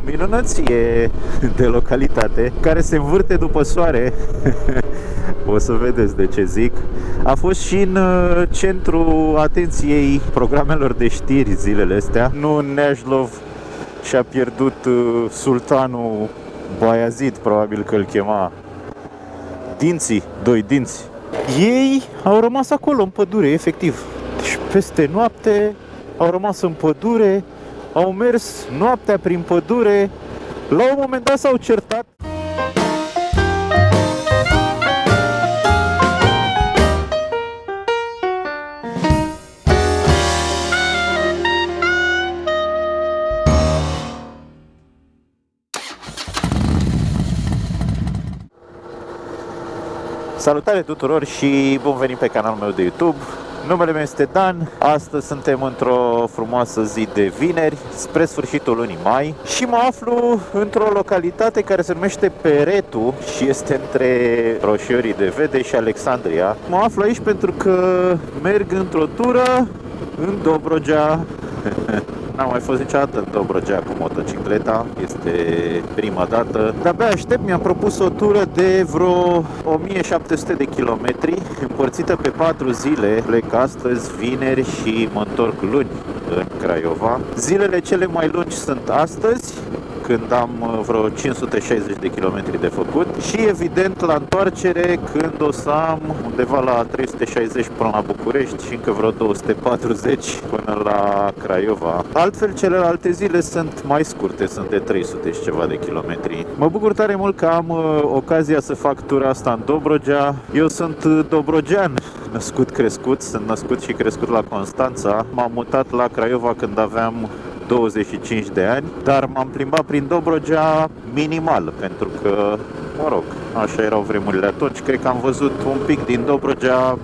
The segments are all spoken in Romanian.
minunăție de localitate care se învârte după soare. O să vedeți de ce zic. A fost și în centrul atenției programelor de știri zilele astea. Nu Neajlov și-a pierdut sultanul Bayazid, probabil că îl chema, dinții, doi dinți. Ei au rămas acolo în pădure, efectiv. Deci peste noapte au rămas în pădure, au mers noaptea prin pădure. La un moment dat s-au certat. Salutare tuturor și bun venit pe canalul meu de YouTube. Numele meu este Dan. Astăzi suntem într-o frumoasă zi de vineri, spre sfârșitul lunii mai, și mă aflu într-o localitate care se numește Peretu și este între Roșiorii de Vede și Alexandria. Mă aflu aici pentru că merg într-o tură în Dobrogea. N-am mai fost niciodată în Dobrogea cu motocicleta, este prima dată. De-abia aștept, mi-am propus o tură de vreo 1700 de kilometri, împărțită pe 4 zile. Plec astăzi, vineri, și mă întorc luni în Craiova. Zilele cele mai lungi sunt astăzi, când am vreo 560 de kilometri de făcut, și evident la întoarcere, când o să am undeva la 360 până la București și încă vreo 240 până la Craiova. Altfel, celelalte zile sunt mai scurte, sunt de 300 și ceva de kilometri. Mă bucur tare mult că am ocazia să fac tura asta în Dobrogea. Eu sunt dobrogean, născut, crescut, sunt născut și crescut la Constanța. M-am mutat la Craiova când aveam 25 de ani, dar m-am plimbat prin Dobrogea minimal, pentru că, mă rog, așa erau vremurile atunci. Cred că am văzut un pic din Dobrogea,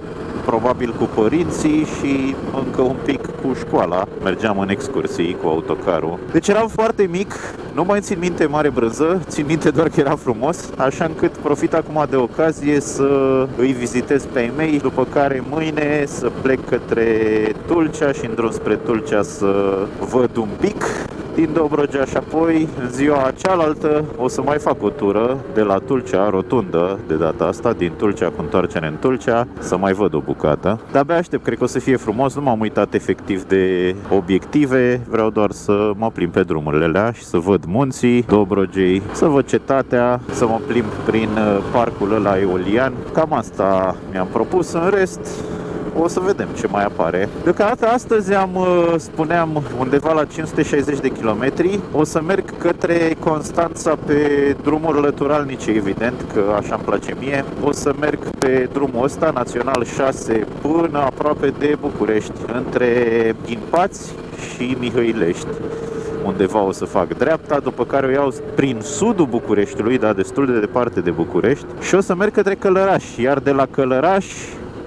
probabil cu părinții, și încă un pic cu școala. Mergeam în excursii cu autocarul. Deci eram foarte mic, nu mai țin minte mare brânză, țin minte doar că era frumos, așa încât profit acum de ocazie să îi vizitez pe ei mei, după care mâine să plec către Tulcea și în drum spre Tulcea să văd un pic din Dobrogea și apoi în ziua cealaltă o să mai fac o tură de la Tulcea, rotundă de data asta, din Tulcea cu întoarcere în Tulcea, să mai văd o bucată. De-abia aștept, cred că o să fie frumos, nu m-am uitat efectiv de obiective, vreau doar să mă plimb pe drumurile alea și să văd munții Dobrogei, să văd cetatea, să mă plimb prin parcul ăla eolian. Cam asta mi-am propus, în rest o să vedem ce mai apare. Deocamdată astăzi spuneam, undeva la 560 de kilometri. O să merg către Constanța pe drumuri lăturalnice, evident, că așa îmi place mie. O să merg pe drumul ăsta, Național 6, până aproape de București, între Ghimpați și Mihăilești. Undeva o să fac dreapta, după care o iau prin sudul Bucureștiului, dar destul de departe de București, și o să merg către Călăraș, iar de la Călăraș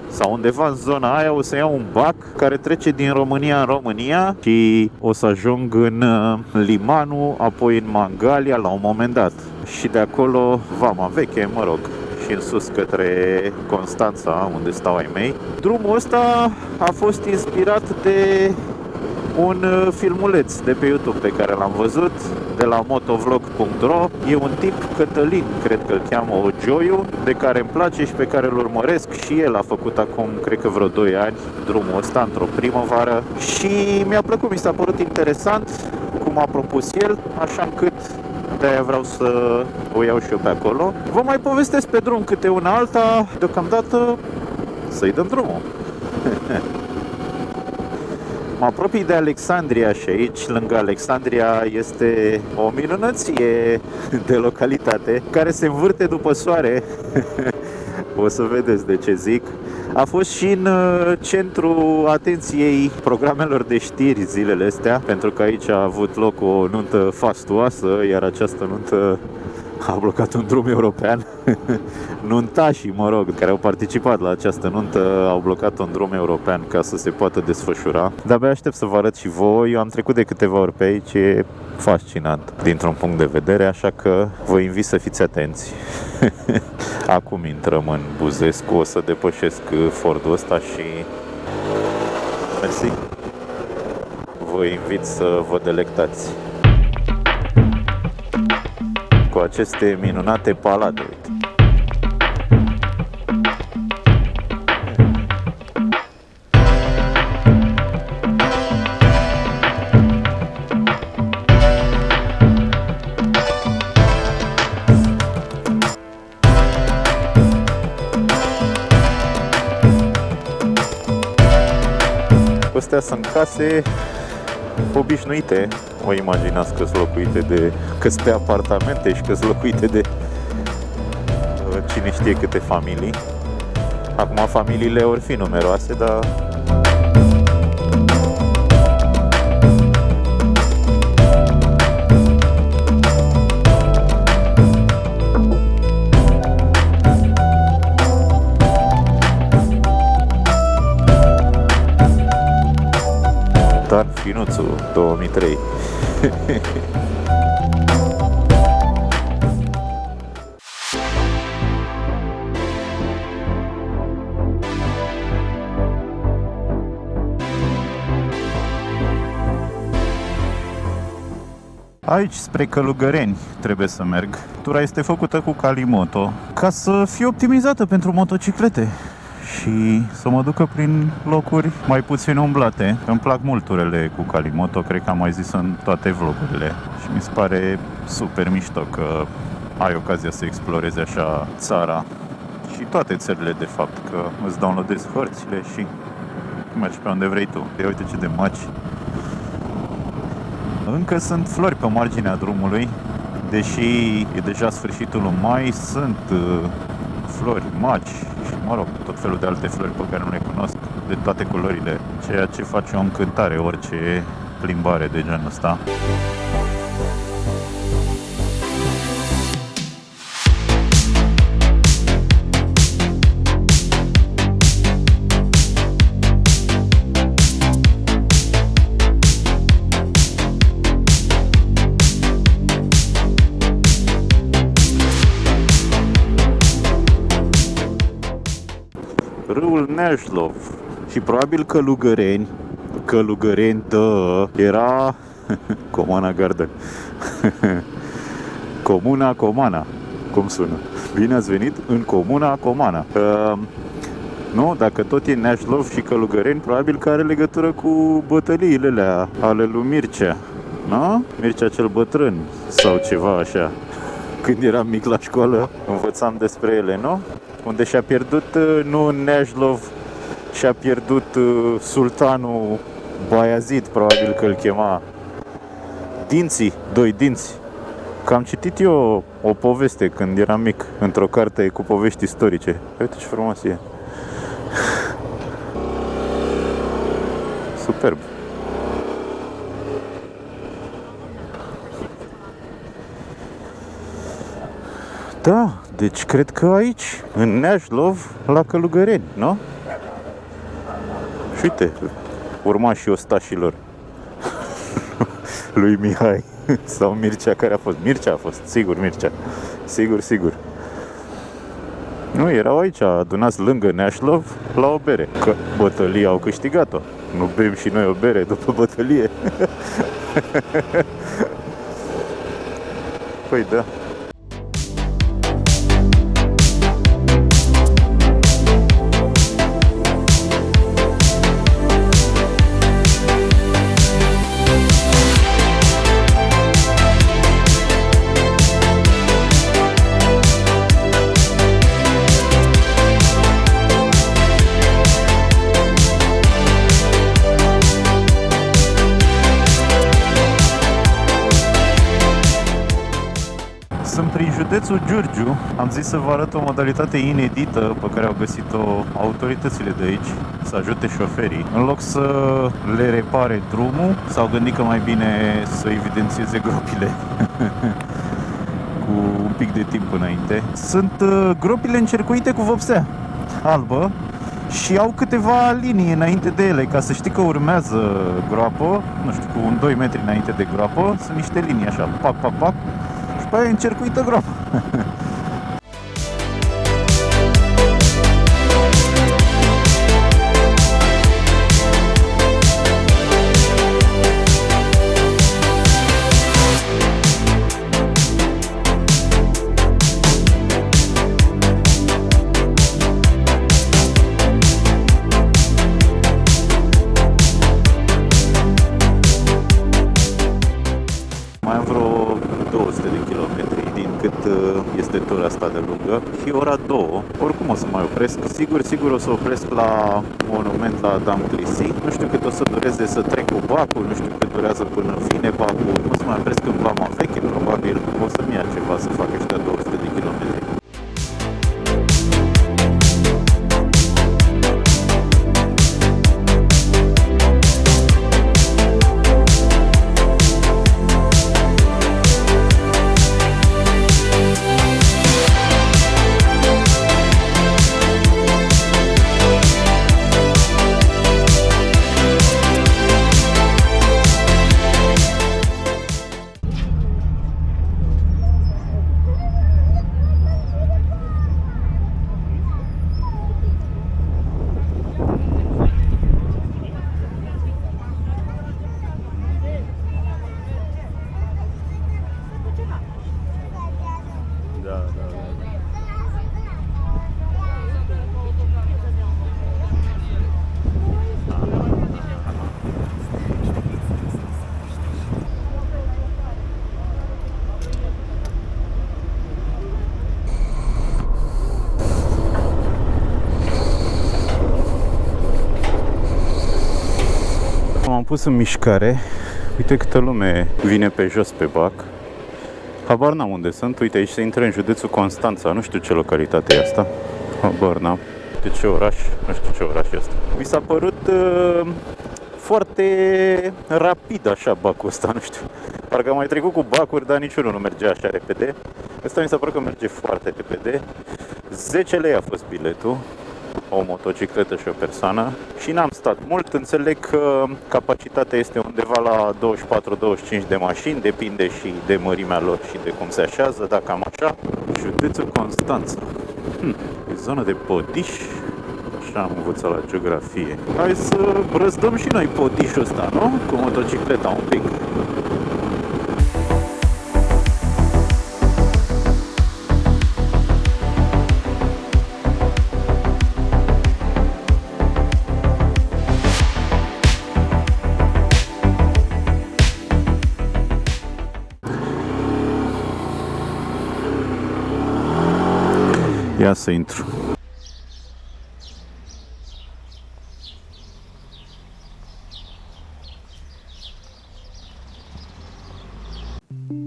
sau undeva în zona aia o să iau un bac care trece din România în România și o să ajung în Limanu, apoi în Mangalia la un moment dat. Și de acolo Vama Veche, mă rog, și în sus către Constanța, unde stau ai mei. Drumul ăsta a fost inspirat de un filmuleț de pe YouTube pe care l-am văzut, de la motovlog.ro. E un tip, Cătălin, cred că îl cheamă, Ogioiu, de care îmi place și pe care îl urmăresc, și el a făcut acum, cred că vreo 2 ani, drumul ăsta într-o primăvară și mi-a plăcut, mi s-a părut interesant cum a propus el, așa încât de-aia vreau să o iau și eu pe acolo. Vă mai povestesc pe drum câte una alta, deocamdată să-i dăm drumul. Mă apropii de Alexandria și aici, lângă Alexandria, este o minunăție de localitate care se învârte după soare. O să vedeți de ce zic. A fost și în centrul atenției programelor de știri zilele astea, pentru că aici a avut loc o nuntă fastuoasă, iar această nuntă a blocat un drum european. Nuntașii, mă rog, care au participat la această nuntă au blocat un drum european ca să se poată desfășura. De-abia aștept să vă arăt și voi. Eu am trecut de câteva ori pe aici, e fascinant dintr-un punct de vedere, așa că vă invit să fiți atenți. Acum intrăm în Buzescu, o să depășesc Fordul ăsta și... Mersi. Vă invit să vă delectați. cu aceste minunate palade. Uite. Astea sunt case obișnuite, o imaginați că sunt locuite de, că-s pe apartamente și că-s locuite de cine știe câte familii. Acum familiile ori fi numeroase, dar Dan Finuțu 2003. Aici, spre Călugăreni, trebuie să merg. Tura este făcută cu Calimoto ca să fie optimizată pentru motociclete și să mă ducă prin locuri mai puțin umblate. Îmi plac mult turele cu Calimoto, cred că am mai zis în toate vlogurile și mi se pare super mișto că ai ocazia să explorezi așa țara și toate țările, de fapt, că îți downloadezi hărțile și mergi pe unde vrei tu. Ia uite ce de maci. Încă sunt flori pe marginea drumului, deși e deja sfârșitul lui mai, sunt flori, maci și, mă rog, tot felul de alte flori pe care nu le cunosc, de toate culorile, ceea ce face o încântare orice plimbare de genul ăsta. Râul Neșlov și probabil Călugăreni, era Comana Garden. Comuna Comana, cum sună? Bine ați venit în Comuna Comana. Nu, dacă tot e Neșlov și Călugăreni, probabil că are legătură cu bătăliile alea ale lui Mircea. Nu? Mircea cel bătrân sau ceva așa. Când eram mic la școală, învățam despre ele, nu? Unde și-a pierdut, nu Neșlov, și-a pierdut sultanul Baiazid, probabil că îl chema, dinții, doi dinți. Că am citit eu o poveste când eram mic, într-o carte cu povești istorice. Uite ce frumos e. Superb. Da, deci cred că aici, în Neșlov, la Călugăreni, nu? Și uite, urmașii ostașilor lui Mihai sau Mircea, care a fost? Mircea a fost, sigur Mircea, sigur. Nu, erau aici, adunați lângă Neșlov la o bere, că bătălia au câștigat-o. Nu bem și noi o bere după bătălie? Păi da. Sunt prin județul Giurgiu. Am zis să vă arăt o modalitate inedită pe care au găsit-o autoritățile de aici, să ajute șoferii. În loc să le repare drumul, s-au gândit că mai bine să evidențieze gropile cu un pic de timp înainte. Sunt gropile încercuite cu vopsea albă și au câteva linii înainte de ele, ca să știi că urmează groapă, nu știu, cu un 2 metri înainte de groapă, sunt niște linii așa, pac, și pe aia e încercuită groapa. vreo 200 de kilometri din cât este tura asta de lungă și ora 2. Oricum o să mai opresc. Sigur o să opresc la monument la Damclisi. Nu știu cât o să dureze să trec cu bacul, nu știu cât durează până vine bacul. O să mai opresc în Vama Veche, probabil o să-mi ia ceva să fac ăștia 200 de kilometri. M-am pus în mișcare. Uite câtă lume vine pe jos pe bac. Habar n-am unde sunt. Uite, aici se intră în județul Constanța. Nu știu ce localitate e asta. Habar n-am. De ce oraș? Nu știu ce oraș este. Mi s-a părut foarte rapid așa bacul ăsta, nu știu. Parcă am mai trecut cu bacuri, dar niciunul nu merge așa repede. Ăsta mi s-a părut că merge foarte repede. 10 lei a fost biletul. O motocicletă și o persoană și n-am stat mult, înțeleg că capacitatea este undeva la 24-25 de mașini, depinde și de mărimea lor și de cum se așează, dar cam așa. Județul Constanța. E zonă de Podiș, așa am învățat la geografie. Hai să brăzdăm și noi Podișul ăsta, nu? Cu motocicleta un pic. Ia să intru.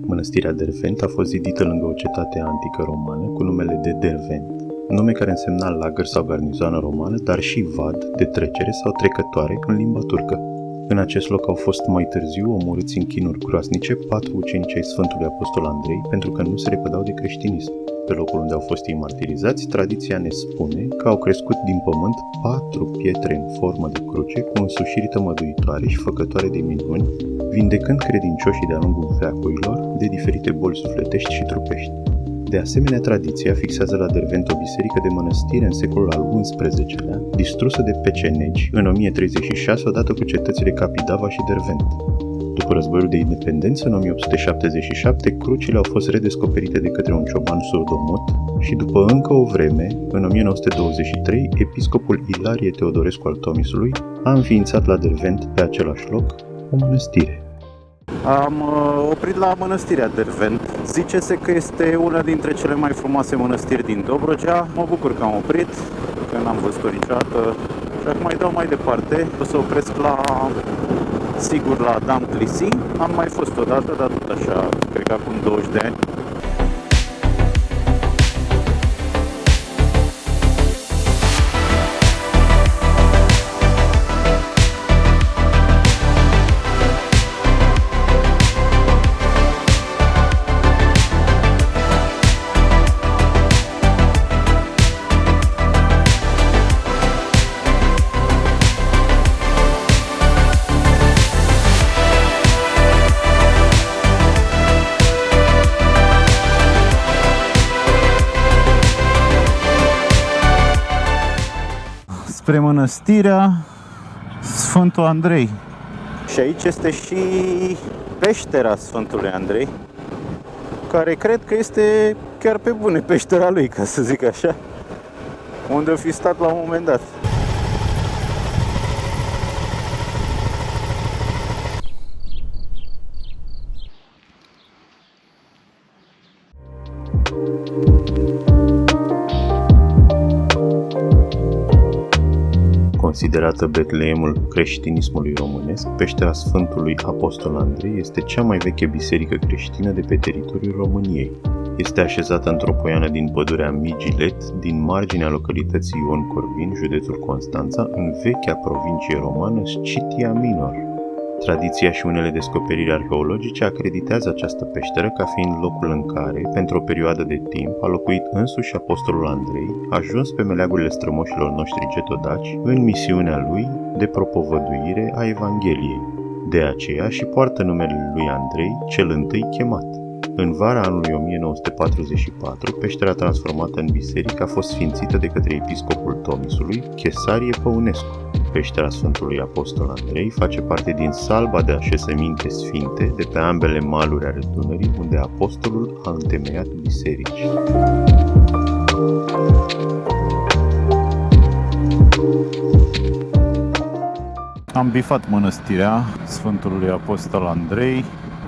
Mănăstirea Dervent a fost zidită lângă o cetate antică romană cu numele de Dervent, nume care însemna lagăr sau garnizoană romană, dar și vad, de trecere sau trecătoare în limba turcă. În acest loc au fost mai târziu omorâți în chinuri groasnice 4 ucenici ai Sfântului Apostol Andrei pentru că nu se repădau de creștinism. Pe locul unde au fost ei martirizați, tradiția ne spune că au crescut din pământ 4 pietre în formă de cruce cu însușiri tămăduitoare și făcătoare de minuni, vindecând credincioșii de-a lungul veacurilor de diferite boli sufletești și trupești. De asemenea, tradiția fixează la Dervent o biserică de mănăstire în secolul al XI-lea, distrusă de pecenegi în 1036 odată cu cetățile Capidava și Dervent. După războiul de independență, în 1877, crucile au fost redescoperite de către un cioban surdomut și după încă o vreme, în 1923, episcopul Ilarie Teodorescu al Tomisului a înființat la Dervent, pe același loc, o mănăstire. Am oprit la mănăstirea Dervent. Zice-se că este una dintre cele mai frumoase mănăstiri din Dobrogea. Mă bucur că am oprit, că n-am văzut-o niciodată. Și acum mai dau mai departe. O să opresc sigur la Damclisi. Am mai fost odată, dar tot așa, cred că acum 20 de ani. Spre mănăstirea Sfântul Andrei. Și aici este și peștera Sfântului Andrei, care cred că este chiar pe bune peștera lui, ca să zic așa, unde o fi stat la un moment dat. Considerată Betleemul creștinismului românesc, peștera Sfântului Apostol Andrei este cea mai veche biserică creștină de pe teritoriul României. Este așezată într-o poiană din pădurea Migilet, din marginea localității Ion Corvin, județul Constanța, în vechea provincie romană Scitia Minor. Tradiția și unele descoperiri arheologice acreditează această peșteră ca fiind locul în care, pentru o perioadă de timp, a locuit însuși Apostolul Andrei, ajuns pe meleagurile strămoșilor noștri getodaci în misiunea lui de propovăduire a Evangheliei. De aceea și poartă numele lui Andrei, cel întâi chemat. În vara anului 1944, peștera transformată în biserică a fost sfințită de către episcopul Tomisului, Chesarie Păunescu. Peștera Sfântului Apostol Andrei face parte din salba de așezăminte sfinte de pe ambele maluri ale Dunării, unde apostolul a întemeiat biserici. Am bifat mănăstirea Sfântului Apostol Andrei.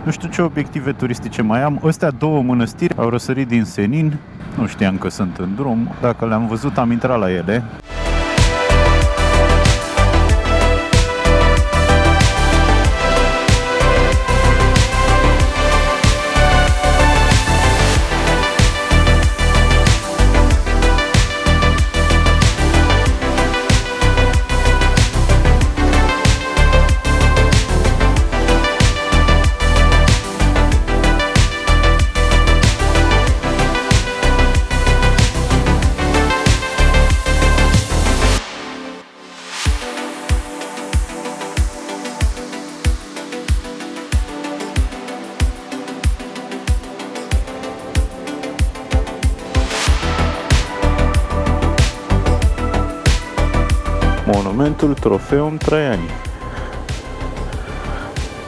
Nu știu ce obiective turistice mai am. Astea două mănăstiri au răsărit din senin. Nu știam că sunt în drum. Dacă le-am văzut, am intrat la ele. Monumentul Trofeum Traiani.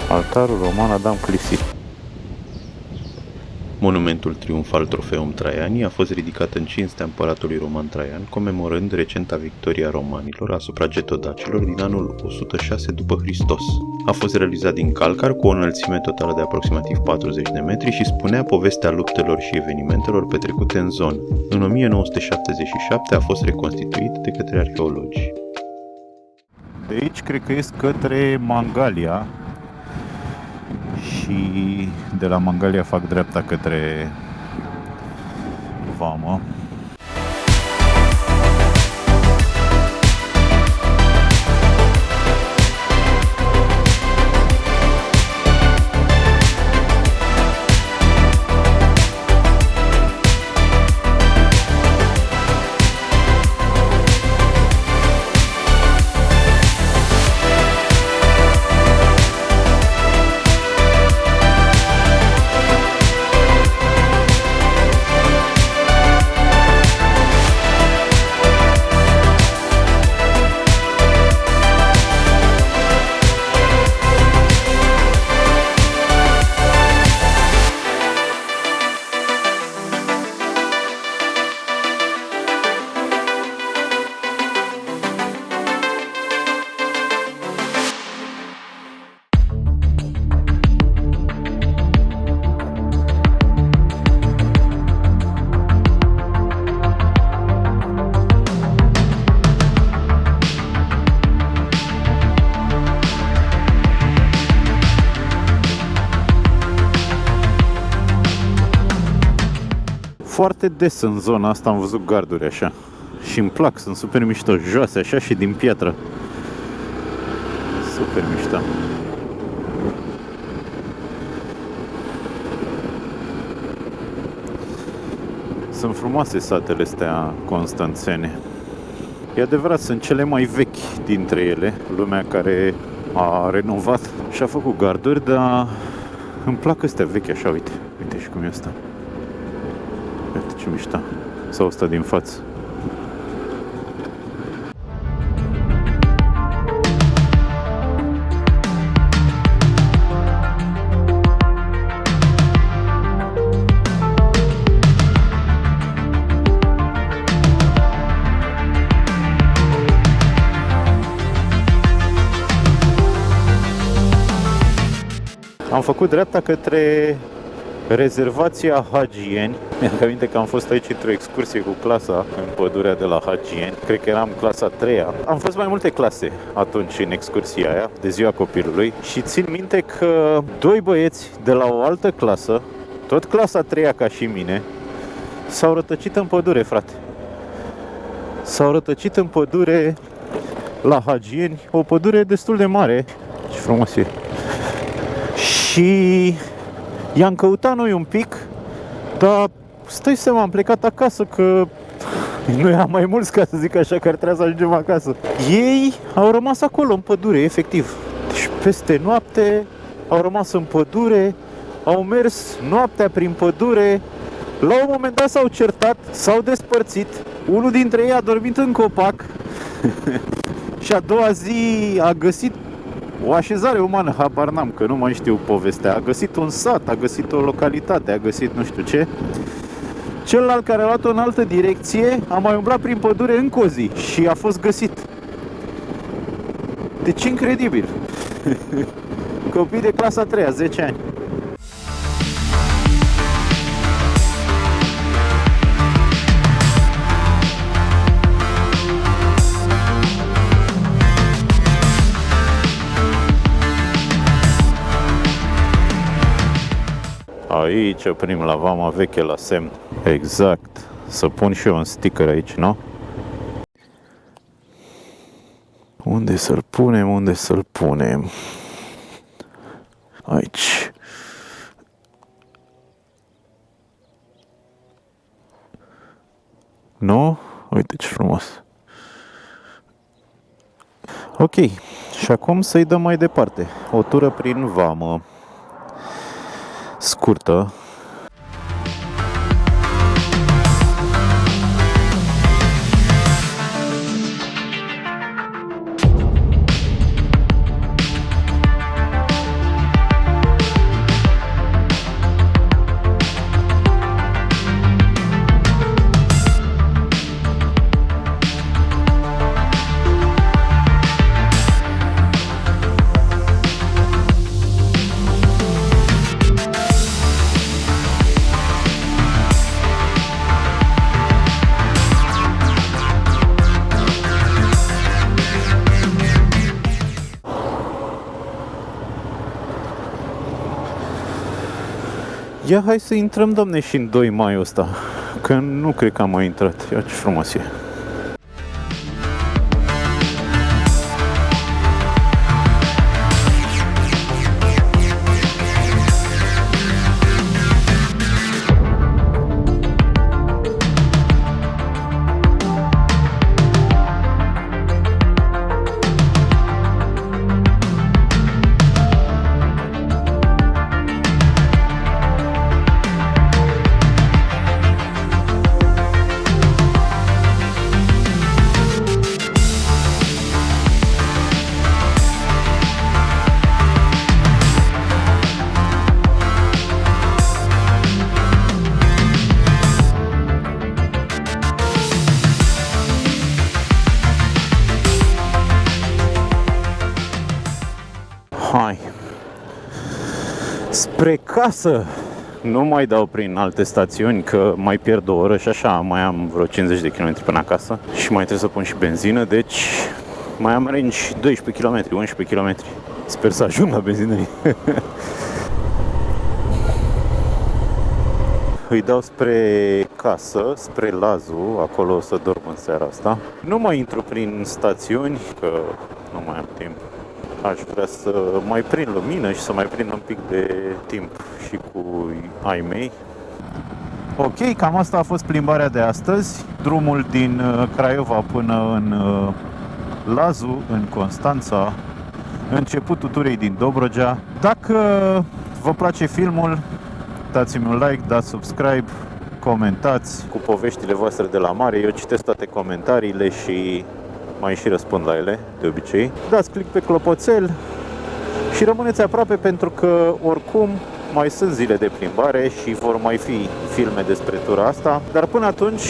Altarul roman Adam Clisi. Monumentul triumfal Trofeum Traiani a fost ridicat în cinstea împăratului roman Traian, comemorând recenta victorie a romanilor asupra getodacilor din anul 106 după Hristos. A fost realizat din calcar cu o înălțime totală de aproximativ 40 de metri și spunea povestea luptelor și evenimentelor petrecute în zonă. În 1977 a fost reconstituit de către arheologi. De aici cred că ies către Mangalia și de la Mangalia fac dreapta către Vamă. Foarte des în zona asta am văzut garduri așa. Și îmi plac, sunt super mișto, joase așa și din piatră. Super mișto. Sunt frumoase satele astea constanțene. E adevărat, sunt cele mai vechi dintre ele. Lumea care a renovat și a făcut garduri, dar îmi plac astea vechi așa, uite. Uite și cum e asta. Uite ce mișto. Sau ăsta din față. Am făcut dreapta către Rezervația Hagieni. Mi-am aminte că am fost aici într-o excursie cu clasa în pădurea de la Hagieni. Cred că eram clasa 3-a. Am fost mai multe clase atunci în excursia aia de ziua copilului și țin minte că doi băieți de la o altă clasă, tot clasa 3-a ca și mine, s-au rătăcit în pădure, frate. S-au rătăcit în pădure la Hagieni, o pădure destul de mare. Ce frumos e. Și i-am căutat noi un pic, dar stai seama, am plecat acasă că nu eram mai mulți, ca să zic așa, că ar trebui să ajungem acasă. Ei au rămas acolo în pădure, efectiv. Deci peste noapte au rămas în pădure, au mers noaptea prin pădure. La un moment dat s-au certat, s-au despărțit. Unul dintre ei a dormit în copac și a doua zi a găsit o așezare umană, habar n-am, că nu mai știu povestea. A găsit un sat, a găsit o localitate, a găsit nu știu ce. Celălalt, care a luat-o în altă direcție, a mai umblat prin pădure încă o zi și a fost găsit. Deci incredibil. Copii de clasa 3-a, 10 ani. Aici oprim la vama veche la semn. Exact. Să pun și eu un sticker aici, nu? Unde să-l punem? Unde să-l punem? Aici. Nu? Uite ce frumos. Ok. Și acum să-i dăm mai departe. O tură prin vamă. Scurtă. Ia, hai să intrăm, domne, și în 2 mai ăsta, că nu cred că am mai intrat. Ia ce frumos e. Hai spre casă. Nu mai dau prin alte stațiuni, că mai pierd o oră și așa mai am vreo 50 de km până acasă și mai trebuie să pun și benzină, deci mai am range 12 km, 11 km. Sper să ajung la benzinărie. Îi dau spre casă, spre Lazu, acolo o să dorm în seara asta. Nu mai intru prin stațiuni, că nu mai am timp. Aș vrea să mai prind lumină și să mai prind un pic de timp și cu ai mei. Ok, cam asta a fost plimbarea de astăzi. Drumul din Craiova până în Lazu, în Constanța, începutul turei din Dobrogea. Dacă vă place filmul, dați-mi un like, dați subscribe, comentați cu poveștile voastre de la mare. Eu citesc toate comentariile și mai și răspund la ele, de obicei. Dați click pe clopoțel și rămâneți aproape, pentru că oricum mai sunt zile de plimbare și vor mai fi filme despre tura asta. Dar până atunci,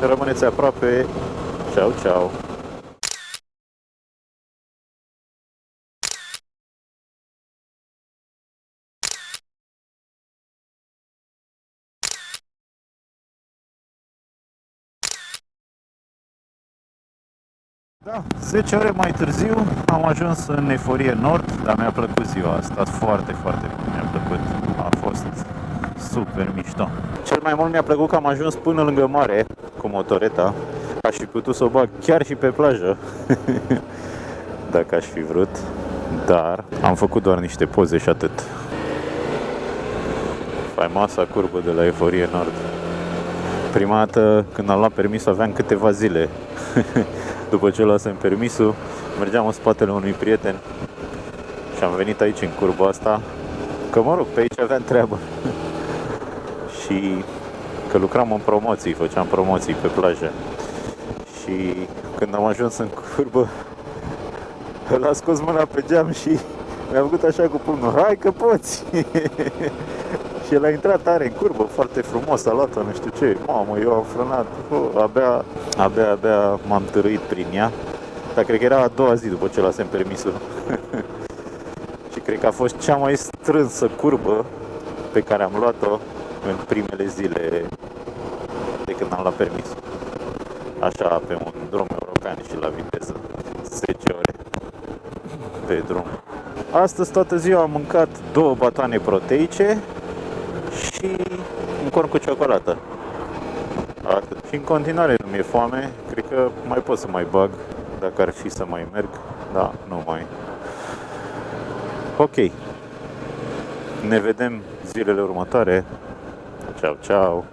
rămâneți aproape. Ciao, ciao! Da, 10 ore mai târziu am ajuns în Eforie Nord, dar mi-a plăcut ziua asta, foarte, foarte bine mi-a plăcut. A fost super mișto. Cel mai mult mi-a plăcut că am ajuns până lângă mare cu motoreta. Aș fi putut să o bag chiar și pe plajă, dacă aș fi vrut, dar am făcut doar niște poze și atât. Faimoasa curbă de la Eforie Nord. Prima dată când am luat permisul aveam câteva zile. După ce luasem permisul, mergeam în spatele unui prieten și am venit aici în curba asta, că mă rog, pe aici aveam treabă. Și că lucram în promoții, făceam promoții pe plajă. Și când am ajuns în curbă, el a scos mâna pe geam și mi-a făcut așa cu pumnul: hai că poți! Și el a intrat tare în curbă, foarte frumos, a luat-o, nu știu ce. Mamă, eu am frânat, abia m-am târâit prin ea. Dar cred că era a doua zi după ce lasem permisul. Și cred că a fost cea mai strânsă curbă pe care am luat-o în primele zile de când am luat permisul. Așa, pe un drum european și la viteză. 10 ore pe drum. Astăzi toată ziua am mâncat 2 batoane proteice și un corn cu ciocolată. Atât. Și în continuare nu mi-e foame. Cred că mai pot să mai bag dacă ar fi să mai merg. Da, nu mai. Ok. Ne vedem zilele următoare. Ciao, ciao.